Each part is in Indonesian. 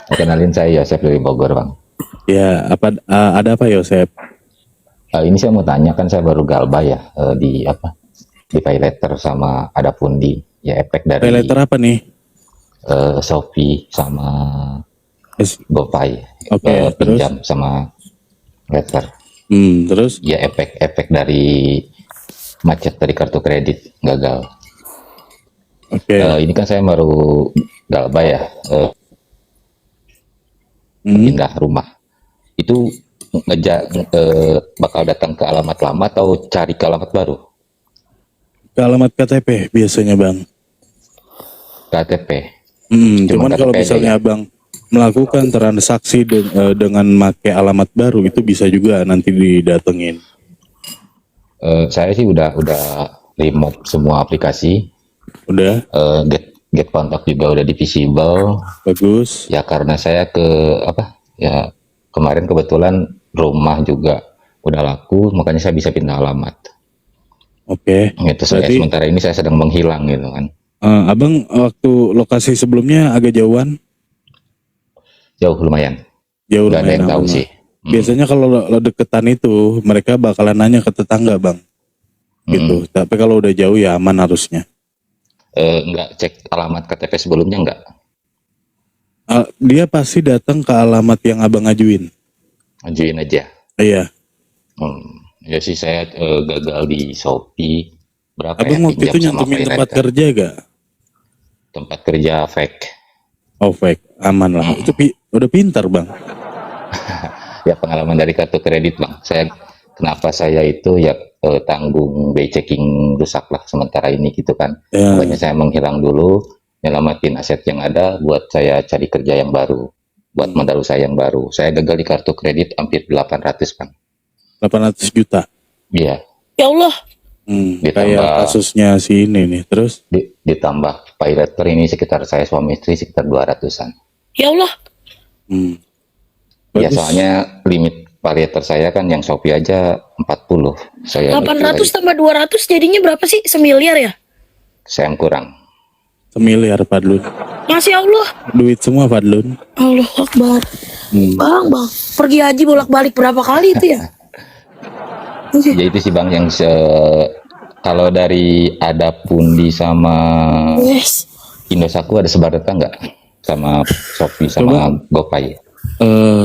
Kenalin saya Yosep dari Bogor, Bang. Ya, ada apa Yosep? Ini saya mau tanya, kan saya baru galba ya, di apa? Di PayLater sama ada Pundi, ya efek Pay dari letter apa nih? Shopee sama Es- GoPay, Oke, terus? pinjam sama Letter. Terus? Ya efek dari macet dari kartu kredit gagal. Oke. Ini kan saya baru galba ya, Hmm, pindah rumah. Itu bakal datang ke alamat lama atau cari ke alamat baru? ke alamat KTP biasanya Bang. KTP. Cuman Cuman kalau KTP aja ya. misalnya Abang melakukan transaksi dengan make alamat baru itu bisa juga nanti didatengin. Saya sih udah remove semua aplikasi. Udah, Get kontak juga udah divisible. bagus. Ya karena saya ke apa? Ya kemarin kebetulan rumah juga udah laku, makanya saya bisa pindah alamat. Oke. Gitu. Berarti Sementara ini saya sedang menghilang gitu kan. Abang waktu lokasi sebelumnya agak jauhan, Jauh lumayan. jauh Nggak ada lumayan yang tahu lama. sih. Biasanya kalau lo deketan itu mereka bakalan nanya ke tetangga Bang. Gitu. Mm-mm. Tapi kalau udah jauh ya aman harusnya. Nggak cek alamat KTP sebelumnya nggak? Dia pasti datang ke alamat yang abang ajuin. Ajuin aja. Iya. Ya sih saya gagal di Shopee. Berapa ya Abang waktu pinjam itu sama nyantumin tempat PayLater? kerja gak? Tempat kerja fake. Oh fake, aman lah. Itu udah pintar bang. Ya pengalaman dari kartu kredit, Bang. Kenapa saya itu ya tanggung bay checking rusak lah sementara ini gitu kan. Makanya Ya, saya menghilang dulu, nyelamatin aset yang ada buat saya cari kerja yang baru, buat modal saya yang baru. Saya gagal di kartu kredit hampir 800, Bang. 800 juta. Iya, Ya Allah, Kayak ditambah kasusnya si ini nih. Terus, ditambah pay letter ini sekitar saya suami istri sekitar 200-an. ya Allah, hmm, Ya bagus. soalnya limit pay letter saya kan yang Shopee aja 40. Saya 800 tambah 200 jadinya berapa sih? Semiliar ya? saya yang kurang. Semiliar Fadlun. Masya Allah, Duit semua Fadlun. Allah Akbar. Bang, pergi haji bolak-balik berapa kali itu ya? Ya itu sih Bang yang kalau dari ada Pundi sama Yes. Indosat ada sebar data nggak sama Shopee sama GoPay?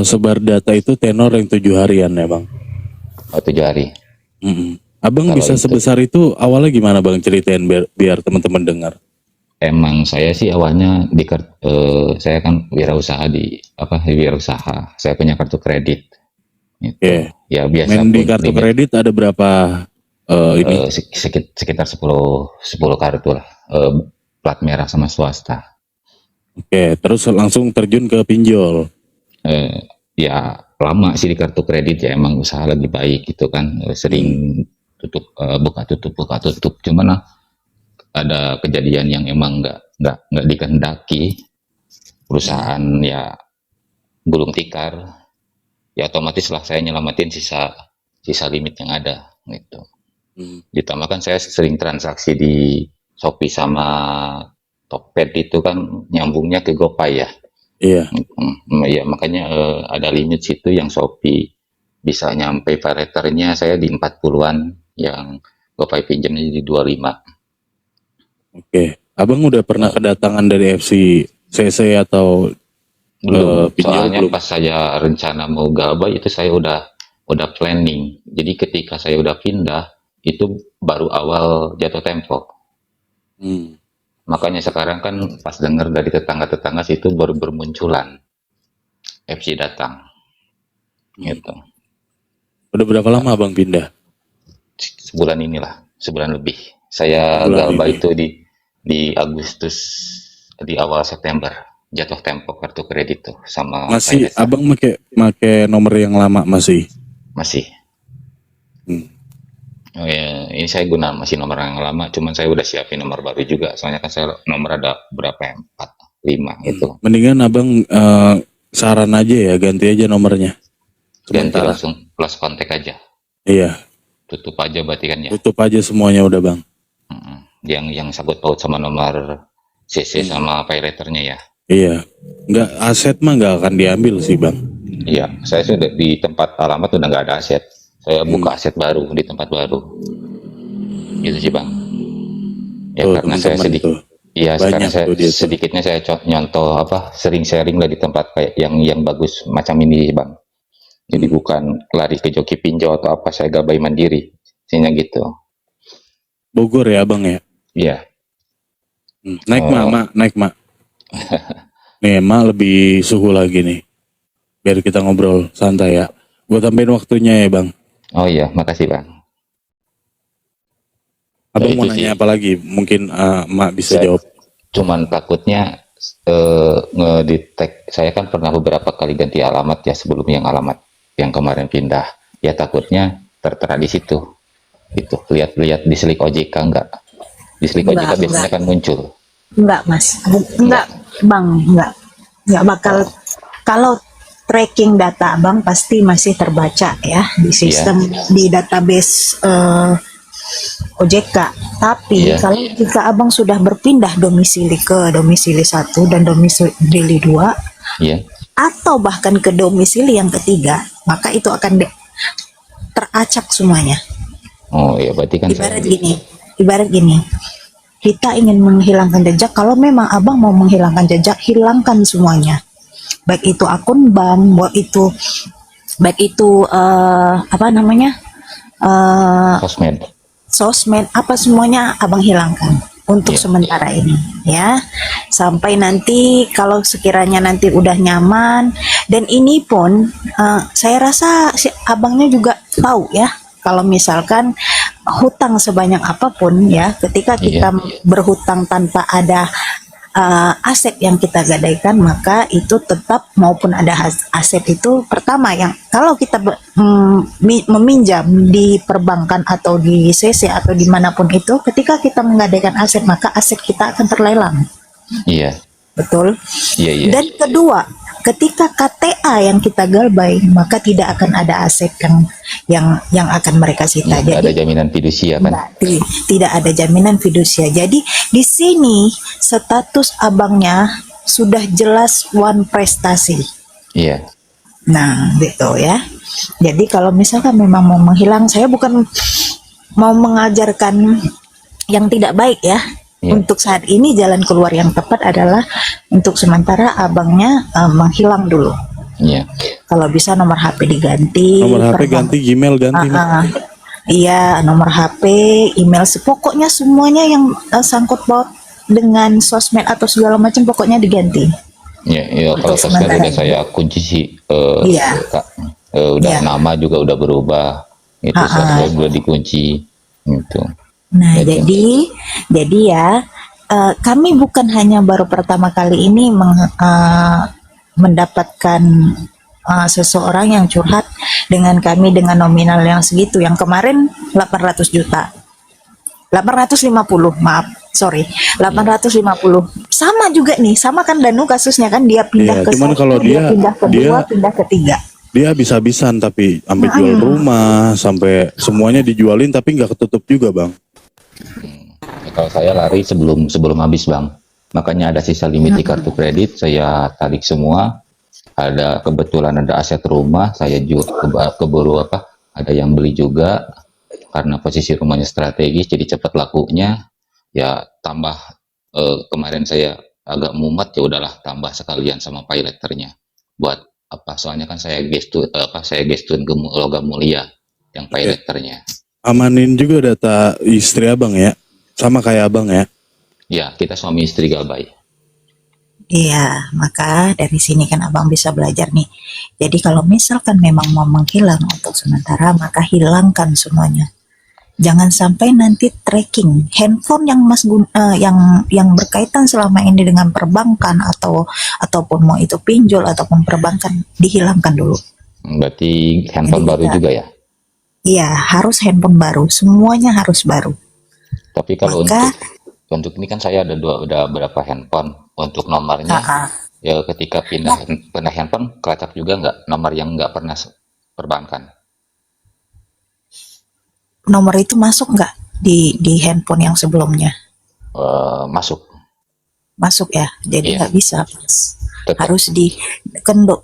Sebar data itu tenor yang 7 harian ya bang. Oh, 7 hari. Abang Kalau bisa itu- sebesar itu awalnya gimana bang, ceritain biar teman-teman dengar. Emang saya sih awalnya saya kan wirausaha wirausaha. Saya punya kartu kredit. Gitu. Oke. Ya biasa Main di pun kartu limit kredit ada berapa ini? sekitar 10 kartu lah. Plat merah sama swasta. Oke, terus langsung terjun ke pinjol. Ya lama sih di kartu kredit ya, emang usaha lagi baik gitu kan. Sering buka tutup cuman ada kejadian yang emang nggak dikehendaki, perusahaan ya gulung tikar, ya otomatis lah saya nyelamatin sisa sisa limit yang ada gitu. Ditambah kan saya sering transaksi di Shopee sama Tokped itu kan nyambungnya ke GoPay ya. Iya. Ya makanya ada limit situ yang Shopee bisa nyampe pay letternya saya di 40-an, yang GoPay pinjamnya di 25. Oke. Abang udah pernah kedatangan dari FCCC atau Belum, pinjol soalnya belum? pas saya rencana mau gabah itu saya udah planning. Jadi ketika saya udah pindah itu baru awal jatuh tempo. Makanya sekarang kan pas dengar dari tetangga-tetangga situ baru bermunculan FC datang. Gitu. Udah berapa lama abang pindah? Sebulan inilah, sebulan lebih. Saya Sebulan gabah ini. itu di Agustus, di awal September jatuh tempo kartu kredit tuh sama Masih PayLater. abang make nomor yang lama masih? Masih. Hmm. Oh ya, ini saya guna masih nomor yang lama, cuman saya udah siapin nomor baru juga. Soalnya kan saya nomor ada berapa ya? 4, 5 gitu. Mendingan abang saran aja ya, ganti aja nomornya. Ganti Sementara. langsung plus kontak aja. Iya, Tutup aja berarti kan ya. tutup aja semuanya udah bang. Yang sangkut paut sama nomor CC sama pay letternya ya. Iya. Nggak, aset mah nggak akan diambil sih bang. Iya, saya sudah di tempat alamat udah nggak ada aset. Saya Hmm. buka aset baru di tempat baru. Gitu sih bang. Ya Tuh karena saya teman-teman tuh iya sekarang banyak saya tuh dia tuh. sedikitnya saya nyontoh apa sering sharing lah di tempat kayak yang bagus macam ini bang. Jadi Hmm. bukan lari ke joki pinjau atau apa, saya gabay mandiri. Sehingga gitu. Bogor ya bang ya. Iya. Naik mak, Oh, mak, naik mak. Nih mak lebih suhu lagi nih. Biar kita ngobrol santai ya. Gue tambahin waktunya ya bang. oh iya, makasih bang. Ya Abang mau itu sih. nanya apa lagi? Mungkin mak bisa Saya jawab. cuman takutnya ngedetect. Saya kan pernah beberapa kali ganti alamat ya sebelum yang alamat yang kemarin pindah. Ya takutnya tertera di situ. Gitu. Lihat-lihat di Slik OJK enggak? Di Slik OJK Enggak, biasanya enggak, kan muncul. enggak Mas. Enggak. Enggak, Bang, enggak bakal. Oh, Kalau tracking data Abang pasti masih terbaca ya di iya, sistem di database OJK. Tapi iya, kalau jika Abang sudah berpindah domisili ke domisili satu dan domisili 2 iya. atau bahkan ke domisili yang ketiga, maka itu akan teracak semuanya. Oh iya, berarti kan saya. Ibarat gini, ibarat gini. Kita ingin menghilangkan jejak, kalau memang abang mau menghilangkan jejak, hilangkan semuanya. Baik itu akun bank, baik itu apa namanya, eh, Sosmed. sosmed, apa semuanya abang hilangkan untuk Iya, sementara ini, ya. Sampai nanti kalau sekiranya nanti udah nyaman, dan ini pun saya rasa si abangnya juga tahu ya. Kalau misalkan hutang sebanyak apapun ya, ketika iya, kita berhutang tanpa ada aset yang kita gadaikan, maka itu tetap maupun ada aset itu pertama yang kalau kita meminjam di perbankan atau di CC atau dimanapun itu, ketika kita menggadaikan aset maka aset kita akan terlelang, iya, betul. iya, iya. Dan kedua, ketika KTA yang kita galbay maka tidak akan ada aset yang akan mereka sita. Iya, nggak ada Jadi jaminan fidusia kan? enggak, tidak ada jaminan fidusia. Jadi di sini status abangnya sudah jelas one prestasi. Iya, Nah, gitu ya. Jadi kalau misalkan memang mau menghilang, saya bukan mau mengajarkan yang tidak baik ya. iya, Untuk saat ini jalan keluar yang tepat adalah untuk sementara abangnya menghilang dulu. iya, Kalau bisa nomor HP diganti, Nomor HP ganti, Gmail ganti mak. iya, nomor HP, email, pokoknya semuanya yang sangkut paut dengan sosmed atau segala macam pokoknya diganti iya, iya. Kalau untuk sosmed sementara udah ini. saya kunci sih, Iya, Kak. Udah iya. nama juga udah berubah. Itu Ha-ha. sosmed udah dikunci. Gitu. Nah, Jadi, jadi ya kami bukan hanya baru pertama kali ini mendapatkan seseorang yang curhat dengan kami dengan nominal yang segitu. Yang kemarin 800 juta. 850, maaf, sorry, 850. Sama juga nih, sama kan Danu kasusnya kan, dia pindah Iya, ke cuman satu, kalau dia dia pindah ke dia dua, pindah ke tiga. dia habis-habisan tapi sampai jual rumah, sampai semuanya dijualin tapi nggak ketutup juga bang. kalau saya lari sebelum sebelum habis bang. Makanya ada sisa limit di kartu kredit, saya tarik semua. Ada kebetulan ada aset rumah, saya jual keburu apa? Ada yang beli juga karena posisi rumahnya strategis, jadi cepat lakunya. Ya tambah kemarin saya agak mumet, ya udahlah tambah sekalian sama pay letternya. Buat apa? Soalnya kan saya gestun ke logam mulia yang pay Oke. letternya. Amanin juga data istri abang ya, sama kayak abang ya. Ya kita suami istri gabay. Iya, maka dari sini kan abang bisa belajar nih. Jadi kalau misalkan memang mau menghilang untuk sementara, maka hilangkan semuanya. Jangan sampai nanti tracking handphone yang yang berkaitan selama ini dengan perbankan ataupun mau itu pinjol ataupun perbankan dihilangkan dulu. Berarti Jadi handphone baru kita, juga ya. iya harus handphone baru, semuanya harus baru. Tapi kalau Maka untuk ini kan saya udah berapa handphone untuk nomornya. ah, Ya ketika pindah handphone kelacak juga nggak nomor yang nggak pernah perbankan. nomor itu masuk nggak di handphone yang sebelumnya? Masuk. masuk ya. Jadi Iya, nggak bisa, Mas. tetap. Harus di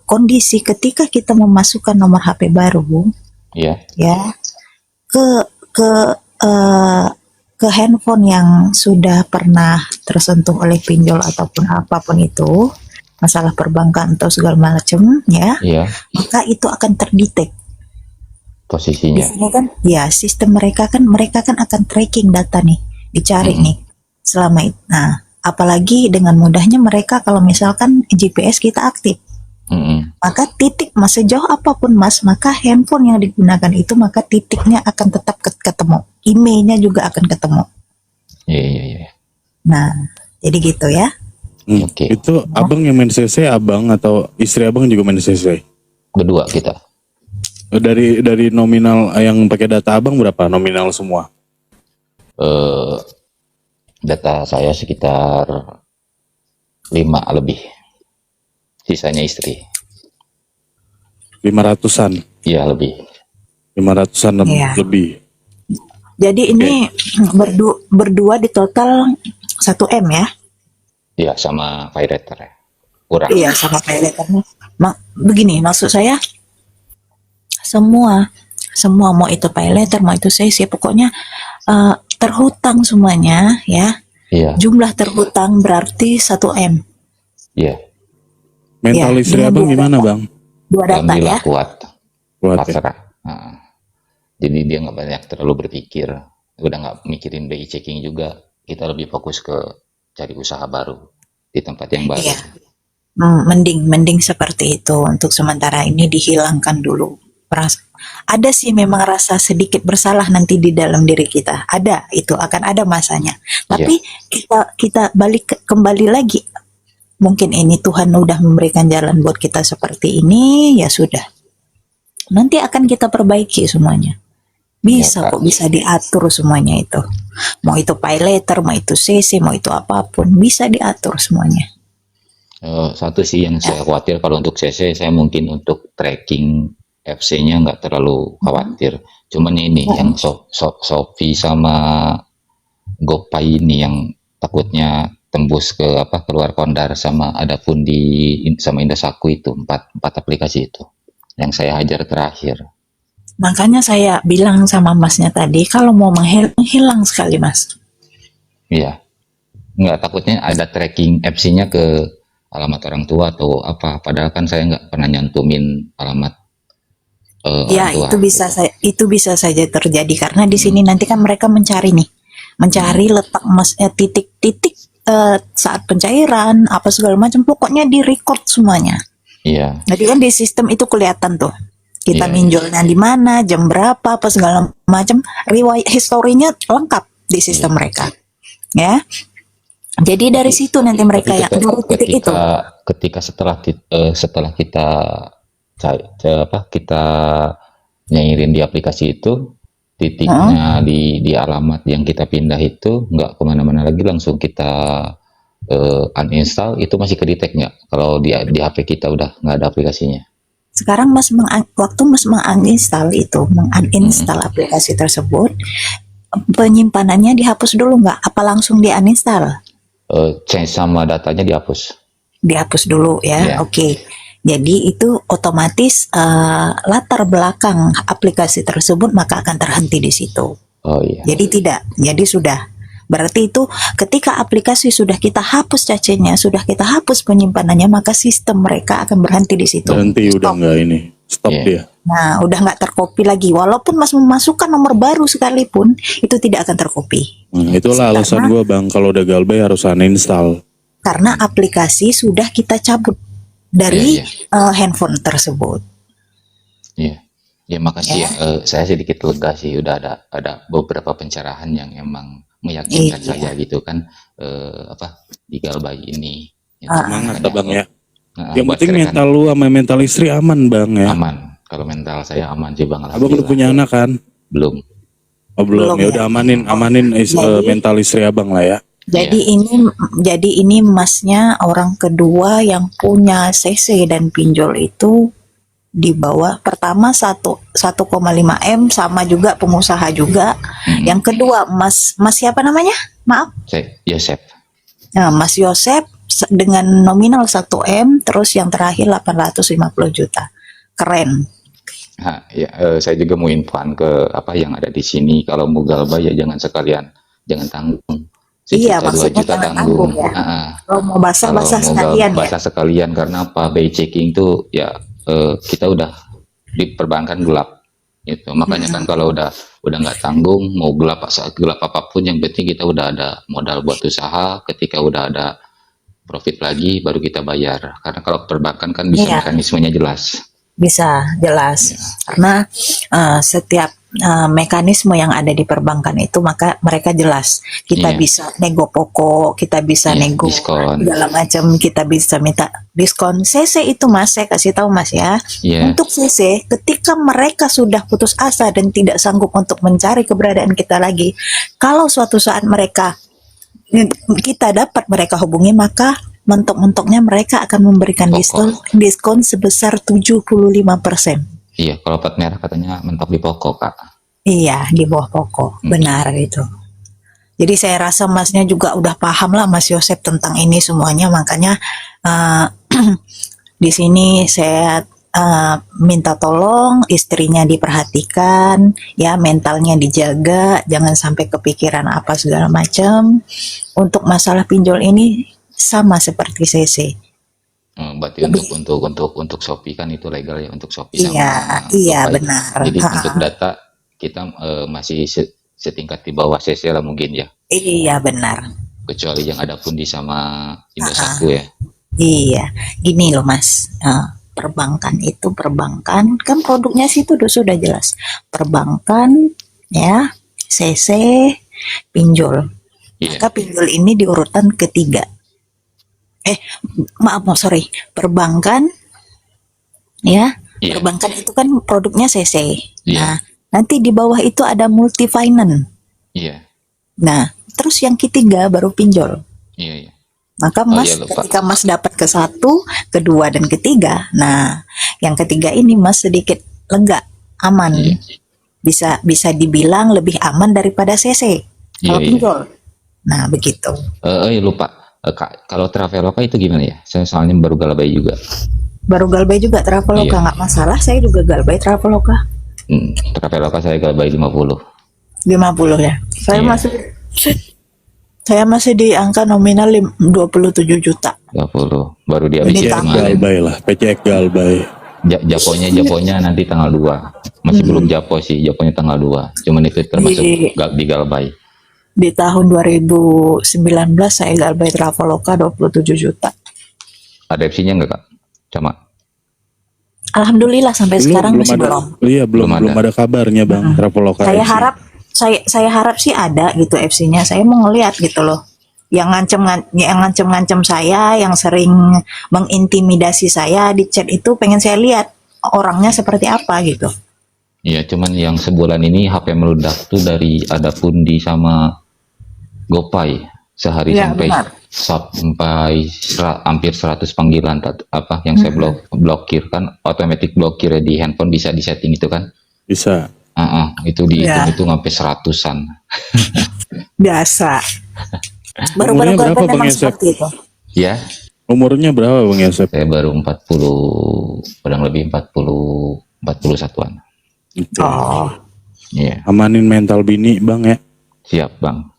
kondisi ketika kita memasukkan nomor HP baru, Iya, ya, ke ke eh, ke handphone yang sudah pernah tersentuh oleh pinjol ataupun apapun itu, masalah perbankan atau segala macam, ya, iya, maka itu akan terdetek. Di posisinya. sini kan, ya, sistem mereka kan akan tracking data nih, dicari Mm-mm. nih selama itu. Nah, apalagi dengan mudahnya mereka kalau misalkan GPS kita aktif, Mm-mm. maka titik Mas sejauh apapun Mas, maka handphone yang digunakan itu maka titiknya akan tetap ketemu, emailnya juga akan ketemu. Iya, iya, iya. Nah, jadi gitu ya. Oke. Itu abang yang main CC, abang atau istri abang juga main CC? Berdua kita. Dari nominal yang pakai data abang berapa nominal semua? Eh, Data saya sekitar 5 lebih. Sisanya istri. 500-an, Iya, lebih. 500-an Iya. lebih. Jadi ini berdua di total 1 M ya. Iya, sama vibrator ya. Kurang. Iya, sama pay letternya. Begini maksud saya, semua mau itu pay letter mau itu sesi, pokoknya terhutang semuanya ya. Iya, Jumlah terhutang berarti 1 M. iya. Mental Iya, istri dengan abang dua gimana data. bang? Dua data Alhamdulillah ya. kuat. Kuat ya? Pasrah. Nah, jadi dia nggak banyak terlalu berpikir. Udah nggak mikirin BI checking juga. Kita lebih fokus ke cari usaha baru di tempat yang baru. Iya. Mending seperti itu untuk sementara ini dihilangkan dulu. Ada sih memang rasa sedikit bersalah nanti di dalam diri kita. Ada, itu akan ada masanya. Tapi kita kembali lagi. Mungkin ini Tuhan udah memberikan jalan buat kita seperti ini, ya sudah. Nanti akan kita perbaiki semuanya. Bisa Ya, Kak. kok, bisa diatur semuanya itu. Mau itu pay letter, mau itu CC, mau itu apapun, bisa diatur semuanya. Satu sih yang saya khawatir kalau untuk CC, saya mungkin untuk tracking FC-nya nggak terlalu khawatir. Cuman ini yang Shopee sama GoPay ini yang takutnya tembus ke keluar Kondar sama ada pun sama Indosaku itu empat aplikasi itu yang saya hajar terakhir. Makanya saya bilang sama masnya tadi, kalau mau hilang sekali mas. Iya, nggak takutnya ada tracking FC-nya ke alamat orang tua atau apa. Padahal kan saya nggak pernah nyantumin alamat Ya, orang tua. itu bisa saja terjadi karena di sini nanti kan mereka mencari letak titik-titik saat pencairan apa segala macam, pokoknya di record semuanya. Iya, Jadi kan di sistem itu kelihatan tuh kita Iya, minjolnya di mana, jam berapa, apa segala macam, riwayat historinya lengkap di sistem mereka. Ya. Jadi dari situ nanti mereka tapi yang dulu titik itu. ketika setelah kita kita nyairin di aplikasi itu titiknya di alamat yang kita pindah itu nggak kemana-mana lagi, langsung kita uninstall, itu masih kedetek nggak kalau di HP kita udah nggak ada aplikasinya? Sekarang waktu mas menginstal aplikasi tersebut, penyimpanannya dihapus dulu nggak? Apa langsung di uninstall? Change sama datanya dihapus. Dihapus dulu ya. Iya. Oke. Jadi itu otomatis latar belakang aplikasi tersebut maka akan terhenti di situ. Oh iya. Jadi sudah. Berarti itu ketika aplikasi sudah kita hapus cacenya, sudah kita hapus penyimpanannya, maka sistem mereka akan berhenti di situ. Berhenti udah Stop. nggak ini, stop Iya. dia. Nah, udah nggak terkopi lagi. Walaupun mas memasukkan nomor baru sekalipun, itu tidak akan terkopi. Itulah alasan gue bang, kalau udah galbay harus uninstall. Karena aplikasi sudah kita cabut dari Iya, handphone tersebut. Iya. Ya makanya saya sedikit lega sih, udah ada beberapa pencerahan yang emang meyakinkan Iya. saya gitu kan, di Galbay ini. Gitu. Semangat Ada- bang ya. Nah, Yang buat penting gerakan mental lu sama mental istri aman bang ya. aman. Kalau mental saya aman sih bang. Abang udah Alhamdulillah. punya anak kan? Belum. Oh belum, Belum, ya ya. udah amanin Jadi- mental istri abang lah ya. Jadi ini masnya orang kedua yang punya CC dan pinjol itu di bawah. Pertama 1,5 M, sama juga pengusaha juga. Yang kedua mas siapa namanya? Maaf. Yosep. Nah, Mas Yosep dengan nominal 1 M, terus yang terakhir 850 juta. Keren. Nah, ya, saya juga mau infoan ke apa yang ada di sini. Kalau mau galbay ya jangan sekalian, jangan tanggung. Iya, Sejuta dua maksudnya juta jangan tanggung. tanggung ya. Ah, Kalau mau kalau basah-basah mau sekalian ya. basah sekalian karena apa? By checking tuh ya kita udah di perbankan gelap. Gitu. Makanya kan kalau udah nggak tanggung, mau gelap apapun, yang penting kita udah ada modal buat usaha. Ketika udah ada profit lagi, baru kita bayar. Karena kalau perbankan kan bisa Iya. mekanismenya jelas. Bisa jelas karena setiap mekanisme yang ada di perbankan itu maka mereka jelas kita Iya. bisa nego pokok, kita bisa Iya, nego diskon. segala macam, kita bisa minta diskon. CC itu Mas, saya kasih tahu Mas ya, Iya. untuk CC ketika mereka sudah putus asa dan tidak sanggup untuk mencari keberadaan kita lagi, kalau suatu saat kita dapat mereka hubungi, maka mentok-mentoknya mereka akan memberikan Pokok. diskon sebesar 75%. Iya, kalau plat merah katanya mentok di pokok, Kak. Iya, di bawah pokok. Benar itu. Jadi saya rasa Masnya juga udah paham lah Mas Yosep tentang ini semuanya, makanya eh, di sini saya minta tolong istrinya diperhatikan, ya mentalnya dijaga, jangan sampai kepikiran apa segala macam. Untuk masalah pinjol ini sama seperti CC. Berarti untuk Shopee kan itu legal ya, untuk Shopee Iya, sama iya Gopay. benar. Jadi Ha, untuk data kita masih setingkat di bawah CC lah mungkin ya. iya benar. Kecuali yang ada Pundi sama Ha, Indosat ya. iya, gini loh Mas. Perbankan itu perbankan kan produknya sih itu sudah jelas. Perbankan ya, CC, pinjol. Iya, Maka pinjol ini di urutan ketiga. Sorry, perbankan ya. iya, Perbankan itu kan produknya CC. Iya. Nah, nanti di bawah itu ada multi finance. iya, Nah, terus yang ketiga baru pinjol. iya. Maka Oh Mas, iya lupa. ketika Mas dapat ke satu, kedua, dan ketiga, nah yang ketiga ini Mas sedikit lega, aman. Iya. Bisa dibilang lebih aman daripada CC kalau Iya, iya. pinjol. Nah begitu. Iya lupa. Kak, kalau Traveloka itu gimana ya? Saya soalnya baru galbay juga. Baru galbay juga Traveloka, Iya. nggak masalah. Saya juga galbay Traveloka Traveloka saya galbay 50. 50 ya. Saya Iya. masih di angka nominal 27 juta. 20. Baru Ini dihabisin tahun. kemarin. Galbay lah, PCX Galbay. Japonya nanti tanggal 2. Masih belum Japo sih, Japonya tanggal 2. Cuman itu termasuk di galbay. Di tahun 2019 saya galbay Traveloka 27 juta. Ada FC-nya nggak, Kak? Sama. Alhamdulillah sampai sekarang masih ada. belum. Iya, belum Belum ada kabarnya Bang Traveloka. Saya FC. harap saya harap sih ada gitu FC-nya. Saya mau ngelihat gitu loh. Yang ngancem-ngancem saya, yang sering mengintimidasi saya di chat itu pengen saya lihat orangnya seperti apa gitu. Iya, cuman yang sebulan ini HP meledak tuh dari ada Pundi sama Gopay. Sehari Iya, benar. sampai hampir 100 panggilan yang saya blokir kan, otomatis blokir di handphone bisa disetting itu kan. Bisa. Itu dihitung Iya. itu sampai 100-an. Biasa. Baru-baru Umurnya berapa, galbay Bang memang Yosep? seperti itu. Ya, Umurnya berapa Bang Yosep? saya baru kurang lebih 41-an. Oke. Oh, Iya, Amanin mental bini Bang ya. siap Bang.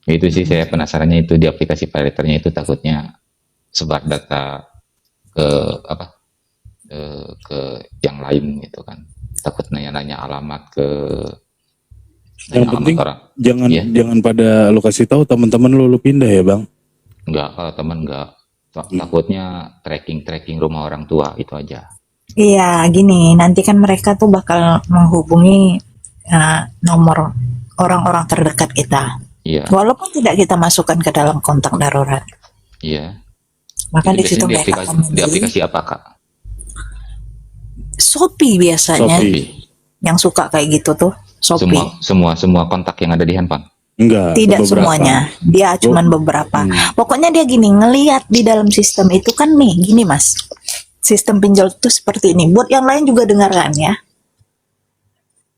Itu sih saya penasarannya itu di aplikasi paylaternya itu takutnya sebar data ke ke yang lain gitu kan. Takut nanya-nanya alamat ke Yang alamat penting orang. jangan Iya. jangan pada lu kasih tahu teman-teman lu pindah ya Bang. Enggak, kalau teman enggak. Takutnya tracking rumah orang tua itu aja. iya gini. Nanti kan mereka tuh bakal menghubungi nomor orang-orang terdekat kita. Iya, Walaupun tidak kita masukkan ke dalam kontak darurat. iya. Maka di Biasanya situ di mereka aplikasi, akan di memilih. aplikasi apa, Kak? Shopee biasanya Shopee. yang suka kayak gitu tuh. Shopee. Semua kontak yang ada di handphone. Enggak. Tidak beberapa. semuanya, dia cuman beberapa. Pokoknya dia gini, ngelihat di dalam sistem itu kan nih, gini Mas. Sistem pinjol itu seperti ini. Buat yang lain juga dengarkan ya.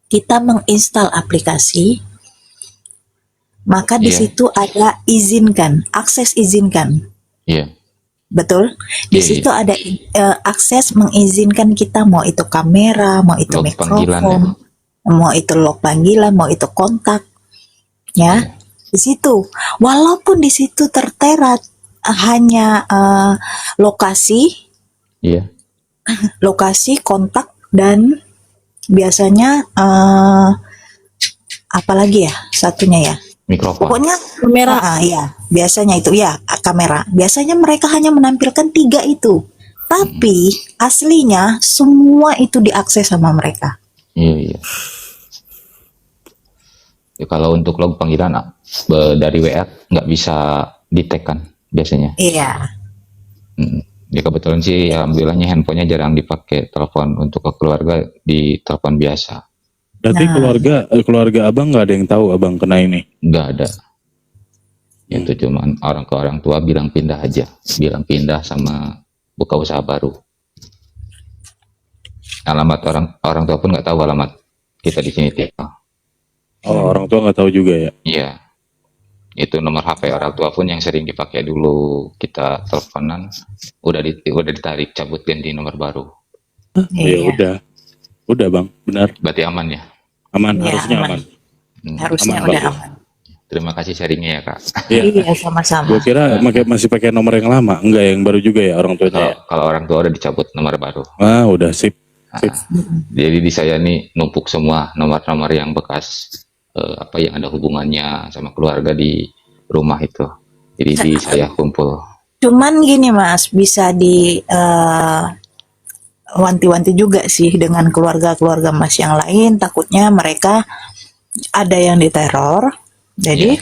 Kita menginstal aplikasi, maka di Iya. situ ada izinkan, akses izinkan. Iya. Betul? Di Iya, situ iya. ada akses mengizinkan kita mau itu kamera, mau itu Log panggilan ya. mikrofon, mau itu log panggilan, mau itu kontak, ya. Iya. Di situ, walaupun di situ tertera hanya lokasi, Iya. kontak dan biasanya apalagi ya satunya ya. Mikrofon. Pokoknya Kamera. ya, biasanya itu ya kamera. Biasanya mereka hanya menampilkan 3 itu. Tapi aslinya semua itu diakses sama mereka. Iya, iya. Ya, kalau untuk log panggilan dari WA nggak bisa di-tag kan biasanya. Iya. Ya kebetulan sih alhamdulillahnya handphonenya jarang dipakai telepon untuk ke keluarga, di telepon biasa. Berarti Nah. keluarga abang nggak ada yang tahu abang kena ini. Nggak ada. Itu cuman orang tua bilang pindah aja, bilang pindah sama buka usaha baru. Alamat orang tua pun nggak tahu alamat kita di sini tinggal. Oh, orang tua nggak tahu juga ya. Iya. Itu nomor HP orang tua pun yang sering dipakai dulu kita teleponan udah ditarik, cabut ganti nomor baru. Ya Iya. udah bang, benar, Berarti aman ya. aman, Iya, harusnya aman. aman. Harusnya Aman, udah bagus. aman. Terima kasih sharingnya ya kak. Iya. Iya, sama-sama. Gue kira masih pakai nomor yang lama, enggak yang baru juga ya orang tuanya. Kalau Ya? kalau orang tua udah dicabut nomor baru. Ah, udah sip. Jadi di saya nih numpuk semua nomor-nomor yang bekas apa yang ada hubungannya sama keluarga di rumah itu. Jadi di saya kumpul. Cuman gini Mas, bisa di wanti-wanti juga sih dengan keluarga-keluarga Mas yang lain, takutnya mereka ada yang diteror. Jadi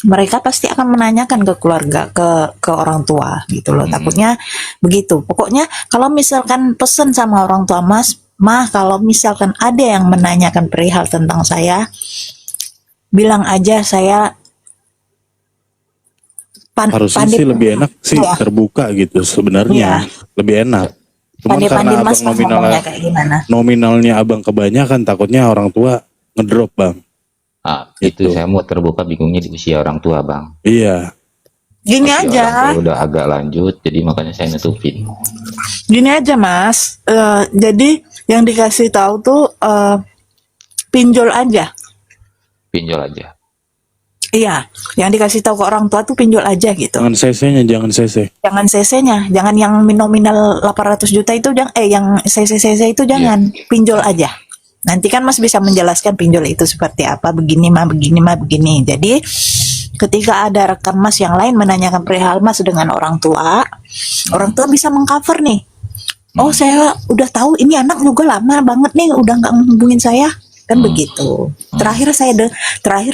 mereka pasti akan menanyakan ke keluarga, ke orang tua gitu loh. Takutnya begitu. Pokoknya kalau misalkan pesen sama orang tua Mas, kalau misalkan ada yang menanyakan perihal tentang saya, bilang aja saya Harusnya sih lebih enak sih Iya. terbuka gitu sebenarnya. Lebih enak. Cuman Pandai-pandai karena Mas abang ngomongnya kayak gimana. nominalnya abang kebanyakan, takutnya orang tua ngedrop bang. Itu Gitu. saya mau terbuka bingungnya di usia orang tua bang. Iya. Gini Usia aja. orang tua udah agak lanjut, jadi makanya saya nutupin. Gini aja Mas, jadi yang dikasih tahu tuh pinjol aja. Pinjol aja. Iya, yang dikasih tahu ke orang tua tuh pinjol aja gitu. Jangan CC-nya, jangan CC. Jangan CC-nya, jangan yang nominal 800 juta itu, yang CC itu jangan, pinjol aja. Nanti kan Mas bisa menjelaskan pinjol itu seperti apa, begini mah begini. Jadi ketika ada rekan Mas yang lain menanyakan perihal Mas dengan orang tua bisa mengcover nih. Oh, saya udah tahu ini anak juga lama banget nih udah nggak menghubungin saya. Kan begitu. Terakhir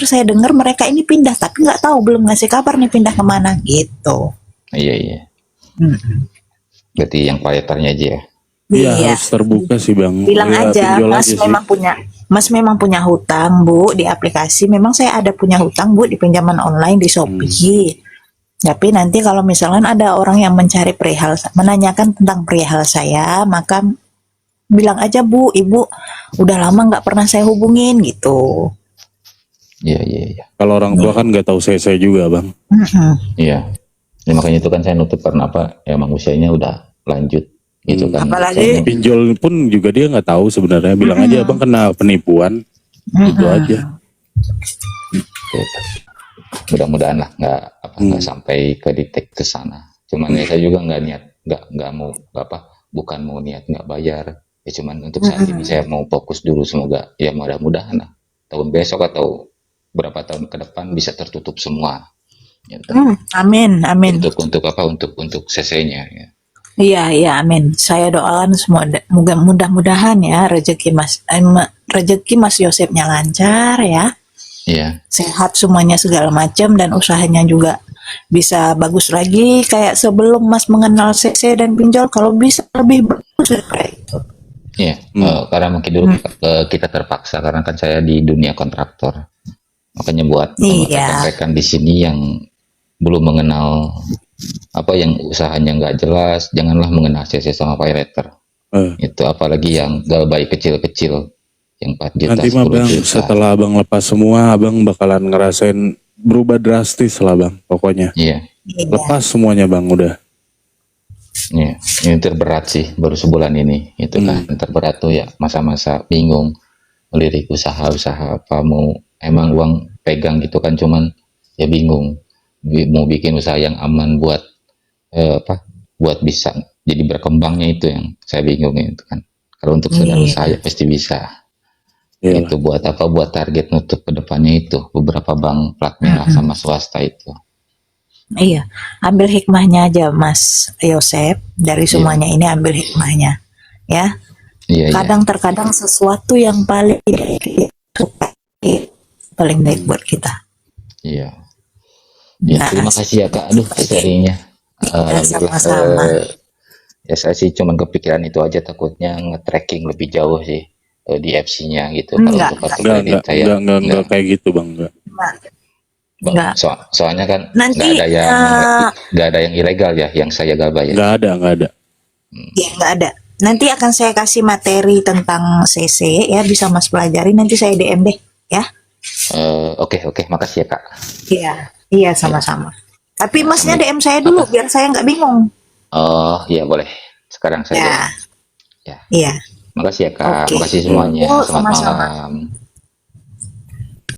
saya dengar mereka ini pindah, tapi nggak tahu, belum ngasih kabar nih pindah kemana gitu. Iya. Berarti yang payetternya aja ya. Iya, harus terbuka sih bang. Bilang Ya, aja, pinjol Mas aja sih. Mas memang punya hutang Bu di aplikasi. Memang saya ada punya hutang Bu di pinjaman online di Shopee. Tapi nanti kalau misalkan ada orang yang mencari perihal, menanyakan tentang perihal saya, maka bilang aja Bu, Ibu udah lama nggak pernah saya hubungin gitu. Iya. Kalau orang tua kan nggak tahu CC juga bang. Iya. Ya, makanya itu kan saya nutup karena apa? Emang usianya udah lanjut gitu kan. Apalagi- Pinjol pun juga dia nggak tahu sebenarnya. Bilang aja abang kena penipuan. Itu aja. Mudah-mudahan lah nggak sampai ke detek ke sana. Cuman ya saya juga nggak niat, nggak mau bukan mau niat nggak bayar. Ya cuman untuk saat ini saya mau fokus dulu, semoga ya mudah-mudahan lah tahun besok atau berapa tahun ke depan bisa tertutup semua. Gitu. Amin. Untuk CC-nya ya. Iya, amin. Saya doakan semua mudah-mudahan ya rezeki Mas Yosepnya lancar ya. Iya. Sehat semuanya segala macam dan usahanya juga bisa bagus lagi kayak sebelum Mas mengenal CC dan pinjol, kalau bisa lebih bagus daripada itu. Iya, karena mungkin dulu kita terpaksa karena kan saya di dunia kontraktor. Makanya buat rekan-rekan di sini yang belum mengenal apa yang usahanya nggak jelas, janganlah mengenal CC sama pay letter. Itu apalagi yang gak baik kecil-kecil. yang 4 juta, Nanti mah 10 bang, juta. setelah abang lepas semua, abang bakalan ngerasain berubah drastis lah bang. Pokoknya Iya, Iya. lepas semuanya bang udah. iya. Ini terberat sih baru sebulan ini. Itu kan terberat tuh ya masa-masa bingung melirik usaha-usaha apa mau emang uang pegang gitu kan, cuman ya bingung mau bikin usaha yang aman buat apa buat bisa jadi berkembangnya, itu yang saya bingung itu kan. Kalau untuk saudara Iya. saya pasti bisa. Iyalah. Itu buat apa? Buat target nutup ke depannya itu beberapa bank plat merah sama swasta itu. Iya, ambil hikmahnya aja Mas Yosep, dari semuanya ini ambil hikmahnya. Ya, Iya, iya. kadang terkadang sesuatu yang paling baik buat kita. Iya. Ya, Nah, terima kasih ya Kak. Aduh, sharingnya. Alhamdulillah. sama-sama. Ya saya sih cuman kepikiran itu aja, takutnya nge-tracking lebih jauh sih di FC-nya gitu. Kalau Enggak, untuk kartu Enggak, kredit saya enggak kayak gitu bang. Enggak. Enggak. Soalnya kan Nanti nggak ada yang ilegal ya, yang saya gabah ya. Enggak ada. ya nggak ada. Nanti akan saya kasih materi tentang CC ya, bisa Mas pelajari. Nanti saya DM deh ya. Oke, makasih ya Kak. Iya, iya sama-sama. Tapi Masnya DM saya dulu biar saya nggak bingung. Oh iya boleh. Sekarang Ya, saya. Ya. iya. Makasih ya Kak. Oke. Makasih semuanya. Oh, Selamat sama-sama. malam.